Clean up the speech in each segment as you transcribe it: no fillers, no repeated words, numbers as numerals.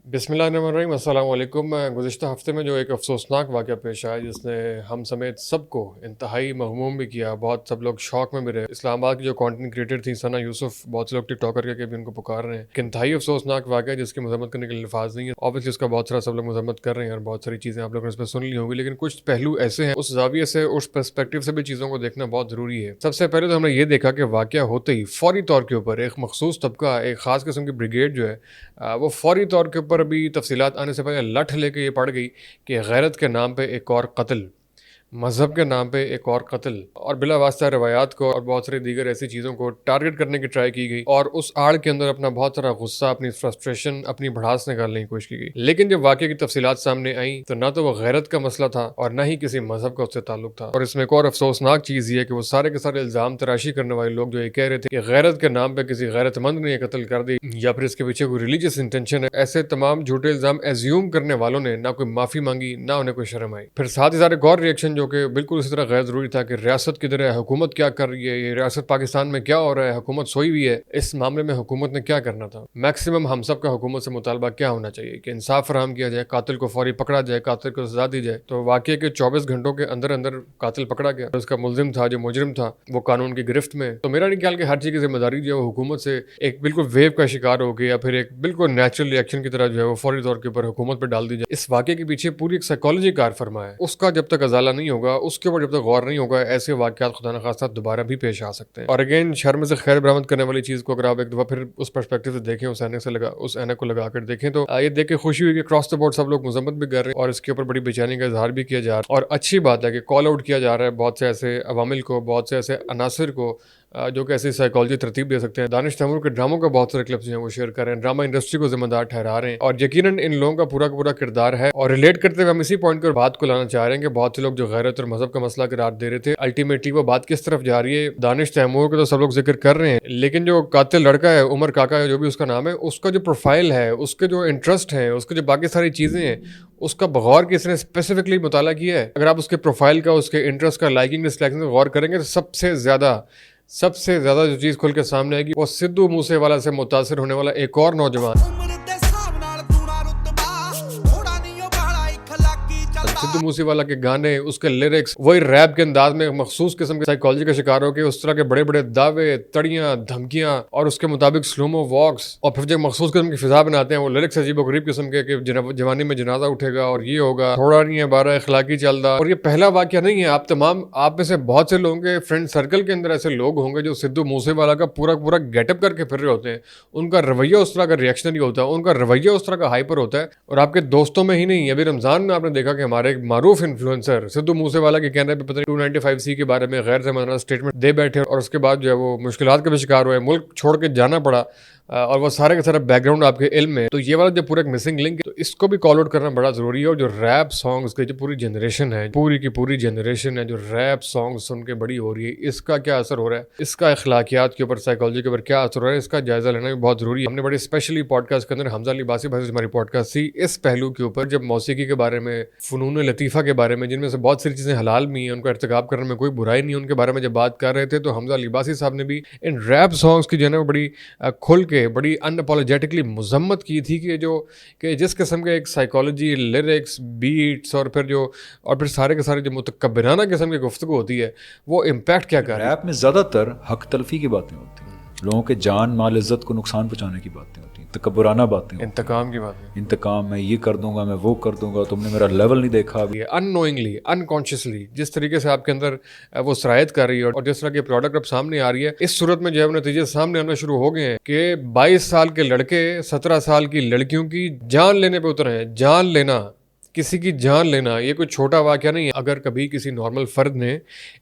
بسم اللہ الرحمن الرحیم، السلام علیکم۔ گزشتہ ہفتے میں جو ایک افسوسناک واقعہ پیش آیا جس نے ہم سمیت سب کو انتہائی مغموم بھی کیا، بہت سب لوگ شوق میں بھی رہے۔ اسلام آباد کی جو کانٹینٹ کریٹر تھی ثنا یوسف، بہت سے لوگ ٹک ٹاکر کے بھی ان کو پکار رہے ہیں۔ ایک انتہائی افسوسناک واقعہ جس کی مذمت کرنے کے لیے الفاظ نہیں ہے۔ اوبیسلی اس کا بہت سارا سب لوگ مذمت کر رہے ہیں اور بہت ساری چیزیں آپ لوگوں نے اس پہ سن لی ہوں گی، لیکن کچھ پہلو ایسے ہیں، اس زاویے سے، اس پرسپیکٹو سے بھی چیزوں کو دیکھنا بہت ضروری ہے۔ سب سے پہلے تو ہم نے یہ دیکھا کہ واقعہ ہوتے ہی فوری طور کے اوپر ایک مخصوص طبقہ، ایک خاص قسم کی بریگیڈ جو ہے وہ فوری طور کے اوپر ابھی تفصیلات آنے سے پہلے لٹھ لے کے یہ پڑ گئی کہ غیرت کے نام پہ ایک اور قتل، مذہب کے نام پہ ایک اور قتل، اور بلا واسطہ روایات کو اور بہت ساری دیگر ایسی چیزوں کو ٹارگٹ کرنے کی ٹرائی کی گئی، اور اس آڑ کے اندر اپنا بہت سارا غصہ، اپنی فرسٹریشن، اپنی بڑھاس نکالنے کی کوشش کی گئی۔ لیکن جب واقعے کی تفصیلات سامنے آئیں تو نہ تو وہ غیرت کا مسئلہ تھا اور نہ ہی کسی مذہب کا اس سے تعلق تھا۔ اور اس میں ایک اور افسوسناک چیز یہ ہے کہ وہ سارے کے سارے الزام تراشی کرنے والے لوگ جو یہ کہہ رہے تھے کہ غیرت کے نام پہ کسی غیرت مند نے یہ قتل کر دی یا پھر اس کے پیچھے کوئی ریلیجیس انٹینشن ہے، ایسے تمام جھوٹے الزام ایزیوم کرنے والوں نے نہ کوئی معافی مانگی، نہ انہیں کوئی شرم آئی۔ پھر ساتھ ہی ساتھ ایک اور ریئیکشن جو کہ بالکل اسی طرح غیر ضروری تھا کہ ریاست کدھر ہے، حکومت کیا کر رہی ہے، یہ ریاست پاکستان میں کیا ہو رہا ہے، حکومت سوئی ہوئی ہے۔ اس معاملے میں حکومت نے کیا کرنا تھا؟ میکسیمم ہم سب کا حکومت سے مطالبہ کیا ہونا چاہیے کہ انصاف فراہم کیا جائے، قاتل کو فوری پکڑا جائے، قاتل کو سزا دی جائے۔ تو واقعے کے 24 گھنٹوں کے اندر اندر قاتل پکڑا گیا، اس کا ملزم تھا، جو مجرم تھا وہ قانون کی گرفت میں۔ تو میرا نہیں خیال کہ ہر چیز کی ذمہ داری جو ہے وہ حکومت سے ایک بالکل ویو کا شکار ہو گیا یا پھر ایک بالکل نیچرل ری ایکشن کی طرح جو ہے وہ فوری طور کے اوپر حکومت پہ ڈال دی جائے۔ اس واقعے کے پیچھے پوری ایک سائیکالوجی کار فرما ہے، اس کا جب تک ازالہ نہیں ہوگا، اس کے اوپر جب تک غور نہیں ہوگا، ایسے واقعات خدا نخواستہ دوبارہ بھی پیش آ سکتے ہیں۔ اور اگین شرم سے خیر برآمد کرنے والی چیز کو اگر آپ ایک دفعہ پھر اس پرسپیکٹو سے دیکھیں، اس اینک کو لگا کر دیکھیں، تو یہ دیکھ کے خوشی ہوئی کہ کراس دا بورڈ سب لوگ مذمت بھی کر رہے ہیں اور اس کے اوپر بڑی بے چینی کا اظہار بھی کیا جا رہا ہے۔ اور اچھی بات ہے کہ کال آؤٹ کیا جا رہا ہے بہت سے ایسے عوامل کو، بہت سے ایسے عناصر کو جو کہ ایسی سائیکالوجی ترتیب دے سکتے ہیں۔ دانش تیمور کے ڈراموں کا بہت سارے کلپس جو ہیں وہ شیئر کر رہے ہیں، ڈرامہ انڈسٹری کو ذمہ دار ٹھہرا رہے ہیں، اور یقیناً ان لوگوں کا پورا کردار ہے۔ اور ریلیٹ کرتے ہوئے ہم اسی پوائنٹ کو بات کو لانا چاہ رہے ہیں کہ بہت سے لوگ جو غیرت اور مذہب کا مسئلہ قرار دے رہے تھے، الٹیمیٹلی وہ بات کس طرف جا رہی ہے؟ دانش تیمور کو تو سب لوگ ذکر کر رہے ہیں، لیکن جو قاتل لڑکا ہے، عمر کاکا ہے جو بھی اس کا نام ہے، اس کا جو پروفائل ہے، اس کے جو انٹرسٹ ہیں، اس کے جو باقی ساری چیزیں ہیں، اس کا بغور کس نے اسپیسیفکلی مطالعہ کیا ہے؟ اگر آپ اس کے پروفائل کا، اس کے انٹرسٹ کا، لائکنگ ڈس لائکنگ کا غور کریں گے تو سب سے زیادہ جو چیز کھل کے سامنے آئے گی وہ سدھو موسے والا سے متاثر ہونے والا ایک اور نوجوان، سدھو موسے والا کے گانے، اس کے لیرکس، وہی ریپ کے انداز میں مخصوص قسم کے سائیکالوجی کا شکار ہو کے اس طرح کے بڑے بڑے دعوے، تڑیاں، دھمکیاں اور اس کے مطابق سلومو واکس، اور پھر جو مخصوص قسم کی فضا بناتے ہیں، وہ لیرکس عجیب و غریب قسم کے کہ جوانی میں جنازہ اٹھے گا اور یہ ہوگا، تھوڑا نہیں ہے 12 اخلاقی چل رہا۔ اور یہ پہلا واقعہ نہیں ہے، آپ میں سے بہت سے لوگوں کے فرینڈ سرکل کے اندر ایسے لوگ ہوں گے جو سدھو موسے والا کا پورا گیٹ اپ کر کے پھر رہے ہوتے ہیں، ان کا رویہ اس طرح کا ریئیکشنری ہوتا ہے، ان کا رویہ اس طرح کا ہائپر ہوتا ہے، اور آپ کے دوستوں میں ہی نہیں۔ ابھی رمضان میں آپ نے دیکھا کہ ہمارے ایک معروف انفلوئنسر سدھو موسے والا کے کہنے پہ پتہ نہیں 295C کے بارے میں غیر ذمہ دارانہ اسٹیٹمنٹ دے بیٹھے، اور اس کے بعد جو ہے وہ مشکلات کا بھی شکار ہوئے، ملک چھوڑ کے جانا پڑا، اور وہ سارے کا سارا بیک گراؤنڈ آپ کے علم میں۔ تو یہ والا جو پورا ایک مسنگ لنک ہے، تو اس کو بھی کال آؤٹ کرنا بڑا ضروری ہے۔ اور جو ریپ سانگز کی جو پوری جنریشن ہے، پوری جنریشن ہے جو ریپ سانگ سن کے بڑی ہو رہی ہے، اس کا کیا اثر ہو رہا ہے، اس کا اخلاقیات کے اوپر، سائیکالوجی کے اوپر کیا اثر ہو رہا ہے، اس کا جائزہ لینا بھی بہت ضروری ہے۔ ہم نے بڑے اسپیشلی پوڈ کاسٹ کے اندر حمزہ علی باسی بھائی سے ہماری پوڈ کاسٹ تھی اس پہلو کے اوپر، جب موسیقی کے بارے میں، فنون لطیفہ کے بارے میں، جن میں سے بہت ساری چیزیں حلال بھی ہیں، ان کا ارتکاب کرنے میں کوئی برائی نہیں، ان کے بارے میں جب بات کر رہے تھے تو حمزہ علی باسی صاحب نے بھی ان ریپ سانگز کی جو ہے نا بڑی کھل کے، بڑی انپولوجیٹکلی مذمت کی تھی کہ جس قسم کے ایک سائیکالوجی، لیرکس، بیٹس اور پھر سارے کے سارے جو متکبرانہ قسم کی گفتگو ہوتی ہے وہ امپیکٹ کیا کر رہی ہے۔ ریپ میں زیادہ تر حق تلفی کی باتیں ہوتی ہیں، لوگوں کے جان مال عزت کو نقصان پہنچانے کی باتیں ہوتی ہیں، تکبرانہ باتیں، انتقام کی باتیں، انتقام میں یہ کر دوں گا، میں وہ کر دوں گا، تم نے میرا لیول نہیں دیکھا۔ ان نوئنگلی، انکانشیسلی جس طریقے سے آپ کے اندر وہ سرایت کر رہی ہے اور جس طرح کی پروڈکٹ اب سامنے آ رہی ہے، اس صورت میں جو ہے وہ نتیجے سامنے آنا شروع ہو گئے ہیں کہ 22 سال کے لڑکے 17 سال کی لڑکیوں کی جان لینے پہ اترے ہیں۔ جان لینا، کسی کی جان لینا، یہ کوئی چھوٹا واقعہ نہیں ہے۔ اگر کبھی کسی نارمل فرد نے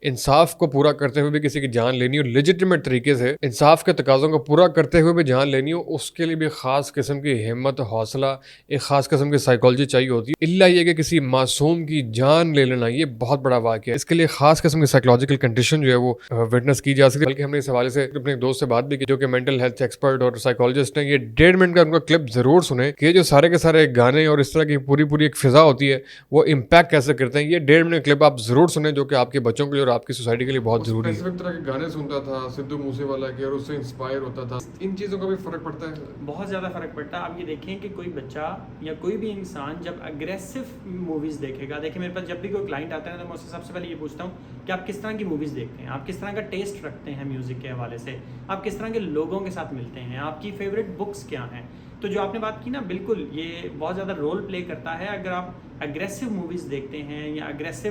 انصاف کو پورا کرتے ہوئے بھی کسی کی جان لینی ہو، لیجٹمیٹ طریقے سے انصاف کے تقاضوں کو پورا کرتے ہوئے بھی جان لینی ہو، اس کے لیے بھی خاص قسم کی ہمت، حوصلہ، ایک خاص قسم کی سائیکالوجی چاہیے ہوتی ہے۔ الا یہ کہ کسی معصوم کی جان لے لینا یہ بہت بڑا واقعہ ہے، اس کے لیے خاص قسم کی سائیکولوجیکل کنڈیشن جو ہے وہ وٹنس کی جا سکتی ہے۔ بلکہ ہم نے اس حوالے سے اپنے ایک دوست سے بات بھی کی جو کہ مینٹل ہیلتھ ایکسپرٹ اور سائیکالوجسٹ ہیں، یہ 1.5 منٹ کا ان کا کلپ ضرور سنیں کہ یہ جو سارے کے سارے گانے اور اس طرح کی پوری ایک فضا فضا ہوتی ہے وہ امپیکٹ کیسے کرتے ہیں. یہ 1.5 منٹ کلپ آپ ضرور سنیں جو کہ آپ کے بچوں کے لیے اور آپ کی سوسائٹی کے لیے بہت ضروری ہے. اسپیسیفک طرح کے گانے سنتا تھا سدھو موسے والا کے اور اس سے انسپائر ہوتا تھا. ان چیزوں کا بھی فرق پڑتا ہے, بہت زیادہ فرق پڑتا ہے. آپ یہ دیکھیں کہ کوئی بچہ یا کوئی بھی انسان جب اگریسو موویز دیکھے گا, دیکھیں میرے پاس جب بھی کوئی کلائنٹ آتا ہے نا تو میں اس سے سب سے پہلے یہ پوچھتا ہوں کہ آپ کس طرح کی موویز دیکھتے ہیں, آپ کس طرح کا ٹیسٹ رکھتے ہیں میوزک کے حوالے سے, آپ کس طرح کے لوگوں کے ساتھ ملتے ہیں, آپ کی فیوریٹ بکس کیا ہیں. تو جو آپ نے بات کی نا, بالکل یہ بہت زیادہ رول پلے کرتا ہے. اگر آپ اگریسو موویز دیکھتے ہیں یا اگریسو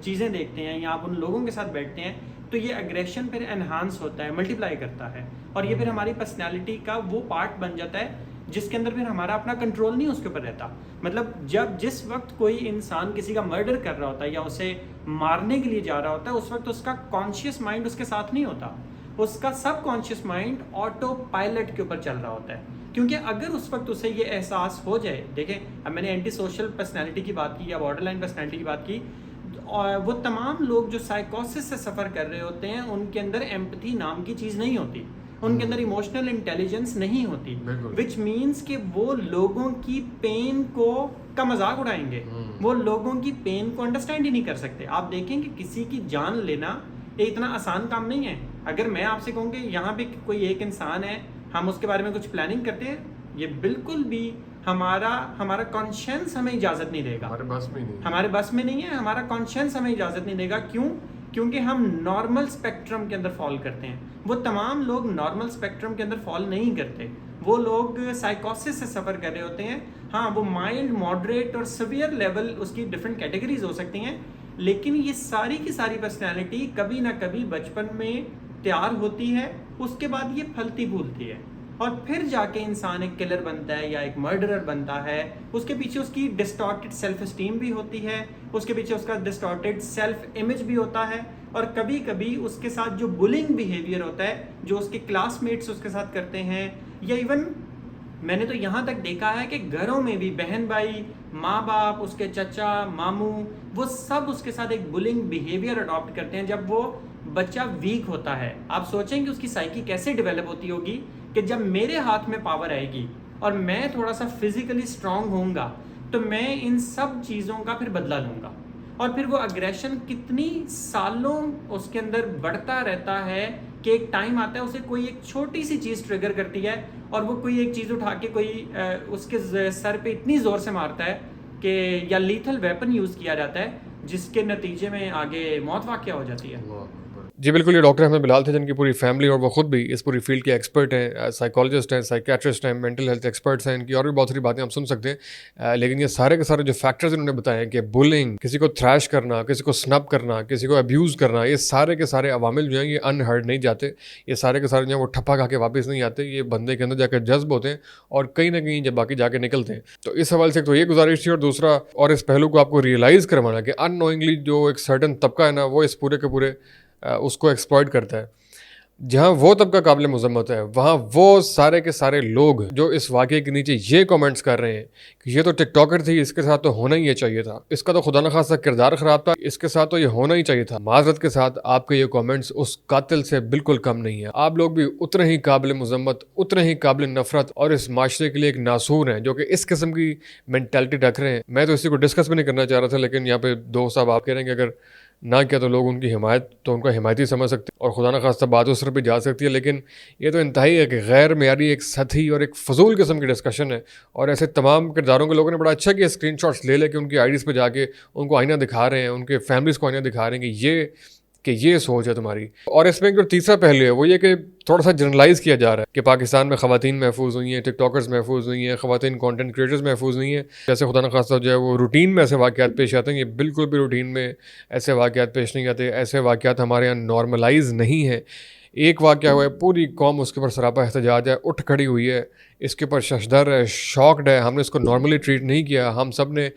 چیزیں دیکھتے ہیں یا آپ ان لوگوں کے ساتھ بیٹھتے ہیں تو یہ اگریشن پھر انہانس ہوتا ہے, ملٹیپلائی کرتا ہے, اور یہ پھر ہماری پرسنالٹی کا وہ پارٹ بن جاتا ہے جس کے اندر پھر ہمارا اپنا کنٹرول نہیں اس کے اوپر رہتا. مطلب جس وقت کوئی انسان کسی کا مرڈر کر رہا ہوتا ہے یا اسے مارنے کے لیے جا رہا ہوتا ہے, اس وقت اس کا کانشیس مائنڈ اس کے ساتھ نہیں ہوتا, اس کا سب کانشیس مائنڈ آٹو پائلٹ کے اوپر چل رہا ہوتا ہے. کیونکہ اگر اس وقت اسے یہ احساس ہو جائے, دیکھیں اب میں نے اینٹی سوشل پرسنالٹی کی بات کی یا بارڈر لائن پرسنالٹی کی بات کی, وہ تمام لوگ جو سائیکوسس سے سفر کر رہے ہوتے ہیں ان کے اندر ایمپتھی نام کی چیز نہیں ہوتی, ان کے اندر ایموشنل انٹیلیجنس نہیں ہوتی, وچ مینس کہ وہ لوگوں کی پین کا مذاق اڑائیں گے, وہ لوگوں کی پین کو انڈرسٹینڈ ہی نہیں کر سکتے. آپ دیکھیں کہ کسی کی جان لینا یہ اتنا آسان کام نہیں ہے. اگر میں آپ سے کہوں کہ یہاں پہ کوئی ایک انسان ہے, ہم اس کے بارے میں کچھ پلاننگ کرتے ہیں, یہ بالکل بھی ہمارا کانشینس ہمیں اجازت نہیں دے گا, ہمارے بس میں نہیں ہے, ہمارا کانشینس ہمیں اجازت نہیں دے گا. کیونکہ ہم نارمل اسپیکٹرم کے اندر فال کرتے ہیں. وہ تمام لوگ نارمل اسپیکٹرم کے اندر فال نہیں کرتے, وہ لوگ سائیکوسس سے سفر کر رہے ہوتے ہیں. ہاں وہ مائلڈ, ماڈریٹ اور سیویئر لیول اس کی ڈفرینٹ کیٹیگریز ہو سکتی ہیں, لیکن یہ ساری کی ساری پرسنالٹی کبھی نہ کبھی بچپن میں تیار ہوتی ہے, اس کے بعد یہ پھلتی پھولتی ہے اور پھر جا کے انسان ایک کلر بنتا ہے یا ایک مرڈرر بنتا ہے. اس کے پیچھے اس کی ڈسٹارٹڈ سیلف اسٹیم بھی ہوتی ہے, اس کے پیچھے اس کا ڈسٹارٹڈ سیلف امیج بھی ہوتا ہے, اور کبھی کبھی اس کے ساتھ جو بلنگ بیہیویئر ہوتا ہے جو اس کے کلاس میٹس اس کے ساتھ کرتے ہیں, یا ایون میں نے تو یہاں تک دیکھا ہے کہ گھروں میں بھی بہن بھائی, ماں باپ, اس کے چچا ماموں, وہ سب اس کے ساتھ ایک بلنگ بیہیویئر اڈاپٹ کرتے ہیں جب وہ بچہ ویک ہوتا ہے. آپ سوچیں کہ اس کی سائیکی کیسے ڈیولپ ہوتی ہوگی کہ جب میرے ہاتھ میں پاور آئے گی اور میں تھوڑا سا فزیکلی اسٹرانگ ہوں گا تو میں ان سب چیزوں کا پھر بدلہ لوں گا, اور پھر وہ اگریشن کتنی سالوں اس کے اندر بڑھتا رہتا ہے کہ ایک ٹائم آتا ہے اسے کوئی ایک چھوٹی سی چیز ٹریگر کرتی ہے اور وہ کوئی ایک چیز اٹھا کے کوئی اس کے سر پہ اتنی زور سے مارتا ہے کہ یا لیتھل ویپن یوز کیا جاتا ہے جس کے نتیجے میں آگے موت واقع ہو جاتی ہے. جی بالکل, یہ ڈاکٹر احمد بلال تھے جن کی پوری فیملی اور وہ خود بھی اس پوری فیلڈ کے ایکسپرٹ ہیں, سائیکالوجسٹ ہیں, سائیکیٹرسٹ ہیں, مینٹل ہیلتھ ایکسپرٹس ہیں. ان کی اور بھی بہت ساری باتیں ہم سن سکتے ہیں, لیکن یہ سارے کے سارے جو فیکٹرز انہوں نے بتائے ہیں کہ بولنگ, کسی کو تھریش کرنا, کسی کو سنپ کرنا, کسی کو ابیوز کرنا, یہ سارے کے سارے عوامل جو ہیں یہ انہرڈ نہیں جاتے, یہ سارے کے سارے جو ہیں وہ ٹھپا کھا کے واپس نہیں آتے, یہ بندے کے اندر جا کے جذب ہوتے ہیں اور کہیں نہ کہیں جب باقی جا کے نکلتے ہیں. تو اس حوالے سے تو یہ گزارش تھی, اور دوسرا اور اس پہلو کو آپ کو ریئلائز کروانا کہ ان نوئنگلی جو ایک سرٹن طبقہ ہے نا وہ اس پورے کے پورے اس کو ایکسپلائٹ کرتا ہے. جہاں وہ طبقہ قابل مذمت ہے وہاں وہ سارے کے سارے لوگ جو اس واقعے کے نیچے یہ کامنٹس کر رہے ہیں کہ یہ تو ٹک ٹاکر تھی, اس کے ساتھ تو ہونا ہی یہ چاہیے تھا, اس کا تو خدا نخواستہ کردار خراب تھا, اس کے ساتھ تو یہ ہونا ہی چاہیے تھا. معذرت کے ساتھ آپ کے یہ کامنٹس اس قاتل سے بالکل کم نہیں ہیں. آپ لوگ بھی اتنے ہی قابل مذمت, اتنے ہی قابل نفرت اور اس معاشرے کے لیے ایک ناسور ہیں جو کہ اس قسم کی مینٹالٹی رکھ رہے ہیں. میں تو اسی کو ڈسکس بھی نہیں کرنا چاہ رہا تھا, لیکن یہاں پہ دوست صاحب آپ کہہ رہے ہیں کہ اگر نہ کیا تو لوگ ان کی حمایت تو ان کا حمایتی سمجھ سکتے ہیں اور خدا نخواستہ بات اس طرح پہ جا سکتی ہے. لیکن یہ تو انتہائی ایک غیر معیاری, ایک سطحی اور ایک فضول قسم کی ڈسکشن ہے, اور ایسے تمام کرداروں کے لوگوں نے بڑا اچھا کیا اسکرین شاٹس لے کے ان کی آئیڈیز پہ جا کے ان کو آئینہ دکھا رہے ہیں, ان کے فیملیز کو آئینہ دکھا رہے ہیں کہ یہ سوچ ہے تمہاری. اور اس میں جو تیسرا پہلو ہے وہ یہ کہ تھوڑا سا جنرلائز کیا جا رہا ہے کہ پاکستان میں خواتین محفوظ نہیں ہیں, ٹک ٹاکرز محفوظ نہیں ہیں, خواتین کانٹینٹ کریٹرز محفوظ نہیں ہیں. جیسے خدا نخواستہ جو ہے وہ روٹین میں ایسے واقعات پیش آتے ہیں, یہ بالکل بھی روٹین میں ایسے واقعات پیش نہیں آتے. ایسے واقعات ہمارے یہاں نارملائز نہیں ہیں. ایک واقعہ ہوا ہے, پوری قوم اس کے اوپر سراپا احتجاج ہے, اٹھ کھڑی ہوئی ہے, اس کے اوپر ششدر ہے, شاکڈ ہے. ہم نے اس کو نارملی ٹریٹ نہیں کیا. ہم سب نے,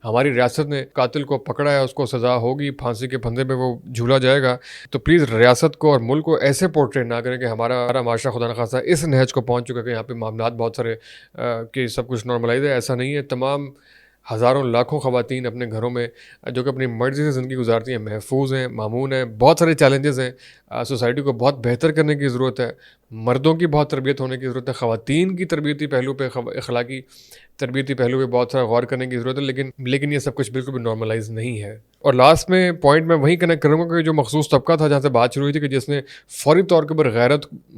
ہماری ریاست نے قاتل کو پکڑا ہے, اس کو سزا ہوگی, پھانسی کے پھندے پہ وہ جھولا جائے گا. تو پلیز ریاست کو اور ملک کو ایسے پورٹریٹ نہ کریں کہ ہمارا معاشرہ خدا نخواستہ اس نہج کو پہنچ چکا کہ یہاں پہ معاملات بہت سارے کہ سب کچھ نارملائز ہے. ایسا نہیں ہے. تمام ہزاروں لاکھوں خواتین اپنے گھروں میں جو کہ اپنی مرضی سے زندگی گزارتی ہیں محفوظ ہیں، مامون ہیں. بہت سارے چیلنجز ہیں. سوسائٹی کو بہت بہتر کرنے کی ضرورت ہے. مردوں کی بہت تربیت ہونے کی ضرورت ہے. خواتین کی تربیتی پہلو پہ، اخلاقی تربیتی پہلو پہ بہت سارا غور کرنے کی ضرورت ہے. لیکن یہ سب کچھ بالکل بھی نارملائز نہیں ہے. اور لاسٹ میں پوائنٹ میں وہی کنیکٹ کروں گا کہ جو مخصوص طبقہ تھا جہاں سے بات شروع ہوئی تھی کہ جس نے فوری طور کے اوپر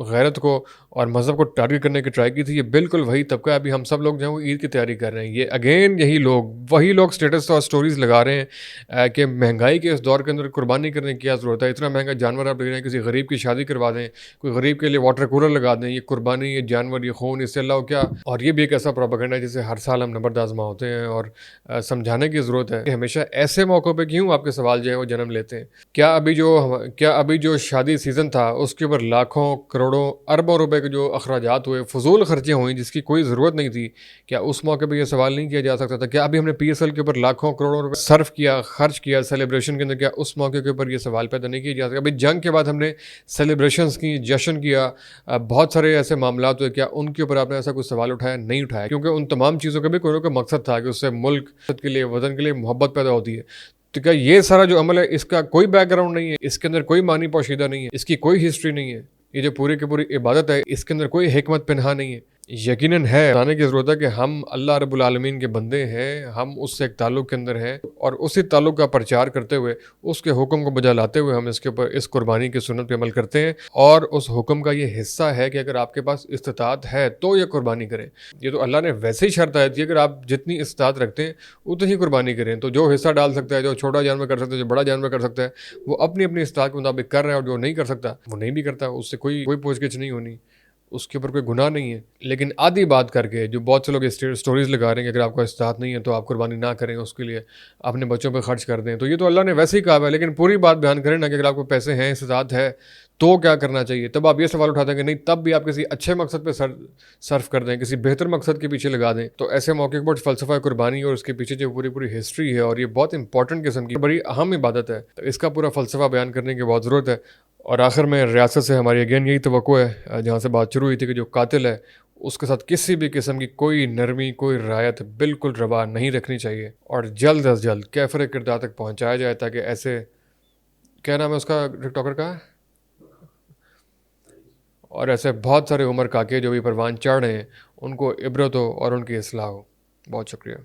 غیرت کو اور مذہب کو ٹارگیٹ کرنے کی ٹرائی کی تھی، یہ بالکل وہی طبقہ ہے. ابھی ہم سب لوگ جو ہیں وہ عید کی تیاری کر رہے ہیں. یہ اگین وہی لوگ اسٹیٹس اور سٹوریز لگا رہے ہیں کہ مہنگائی کے اس دور کے اندر قربانی کرنے کی کیا ضرورت ہے. اتنا مہنگا جانور آپ لے رہے ہیں، کسی غریب کی شادی کروا دیں، کوئی غریب کے لیے واٹر کولر لگا دیں. یہ قربانی، یہ جانور، یہ خون، اس سے اللہ کیا. اور یہ بھی ایک ایسا پروپیگنڈا ہے جسے ہر سال ہم نمبرد آزما ہوتے ہیں. اور سمجھانے کی ضرورت ہے کہ ہمیشہ ایسے موقعوں پہ کیوں آپ کے سوال جو ہے وہ جنم لیتے ہیں. کیا ابھی جو شادی سیزن تھا اس کے اوپر لاکھوں کروڑوں اربوں روپے کے جو اخراجات ہوئے، فضول خرچیاں ہوئیں جس کی کوئی ضرورت نہیں تھی، کیا اس موقع پہ یہ سوال نہیں کیا جا سکتا تھا؟ کیا ابھی ہم نے PSL کے اوپر لاکھوں کروڑوں روپے خرچ کیا سیلیبریشن کے اندر، کیا اس موقع کے اوپر یہ سوال پیدا نہیں کیا جا سکتا؟ ابھی جنگ کے بعد ہم نے سیلیبریشنز کی، جشن کیا، بہت سارے ایسے معاملات ہوئے، کیا ان کے اوپر آپ نے ایسا کوئی سوال اٹھایا؟ نہیں اٹھایا، کیونکہ ان تمام چیزوں کا بھی کوئی نہ کوئی مقصد تھا کہ اس سے ملک کے لیے، وطن کے لیے محبت پیدا ہوتی ہے. تو کیا یہ سارا جو عمل ہے اس کا کوئی بیک گراؤنڈ نہیں ہے؟ اس کے اندر کوئی معنی پوشیدہ نہیں ہے؟ اس کی کوئی ہسٹری نہیں ہے؟ یہ جو پوری کی پوری عبادت ہے اس کے اندر کوئی حکمت پنہا نہیں ہے؟ یقیناً ہے. بتانے کی ضرورت ہے کہ ہم اللہ رب العالمین کے بندے ہیں، ہم اس سے ایک تعلق کے اندر ہیں، اور اسی تعلق کا پرچار کرتے ہوئے، اس کے حکم کو بجا لاتے ہوئے ہم اس کے اوپر اس قربانی کی سنت پہ عمل کرتے ہیں. اور اس حکم کا یہ حصہ ہے کہ اگر آپ کے پاس استطاعت ہے تو یہ قربانی کریں. یہ تو اللہ نے ویسے ہی شرط عائد کی، اگر آپ جتنی استطاعت رکھتے ہیں اتنی ہی قربانی کریں. تو جو حصہ ڈال سکتا ہے، جو چھوٹا جانور کر سکتا ہے، جو بڑا جانور کر سکتا ہے، وہ اپنی استطاعت کے مطابق کر رہا ہے. اور جو نہیں کر سکتا وہ نہیں بھی کرتا، اس سے کوئی پوچھ گچھ نہیں ہونی، اس کے اوپر کوئی گناہ نہیں ہے. لیکن آدھی بات کر کے جو بہت سے لوگ سٹوریز لگا رہے ہیں کہ اگر آپ کو استطاعت نہیں ہے تو آپ قربانی نہ کریں، اس کے لیے اپنے بچوں پہ خرچ کر دیں. تو یہ تو اللہ نے ویسے ہی کہا ہے، لیکن پوری بات بیان کریں نا کہ اگر آپ کو پیسے ہیں، استطاعت ہے تو کیا کرنا چاہیے. تب آپ یہ سوال اٹھاتے ہیں کہ نہیں، تب بھی آپ کسی اچھے مقصد پہ صرف کر دیں، کسی بہتر مقصد کے پیچھے لگا دیں. تو ایسے موقع کے اوپر فلسفہ قربانی اور اس کے پیچھے جو پوری ہسٹری ہے، اور یہ بہت امپورٹنٹ قسم کی بڑی اہم عبادت ہے، تو اس کا پورا فلسفہ بیان کرنے کی بہت ضرورت ہے. اور آخر میں ریاست سے ہماری اگین یہی توقع ہے جہاں سے بات شروع ہوئی تھی کہ جو قاتل ہے اس کے ساتھ کسی بھی قسم کی کوئی نرمی، کوئی رعایت بالکل روا نہیں رکھنی چاہیے، اور جلد از جلد کیفر کردار تک پہنچایا جائے، تاکہ ایسے، کیا نام ہے اس کا ٹک ٹاکر کا، اور ایسے بہت سارے عمر کاکے جو بھی پروان چڑھ رہے ہیں ان کو عبرت ہو اور ان کی اصلاح ہو. بہت شکریہ.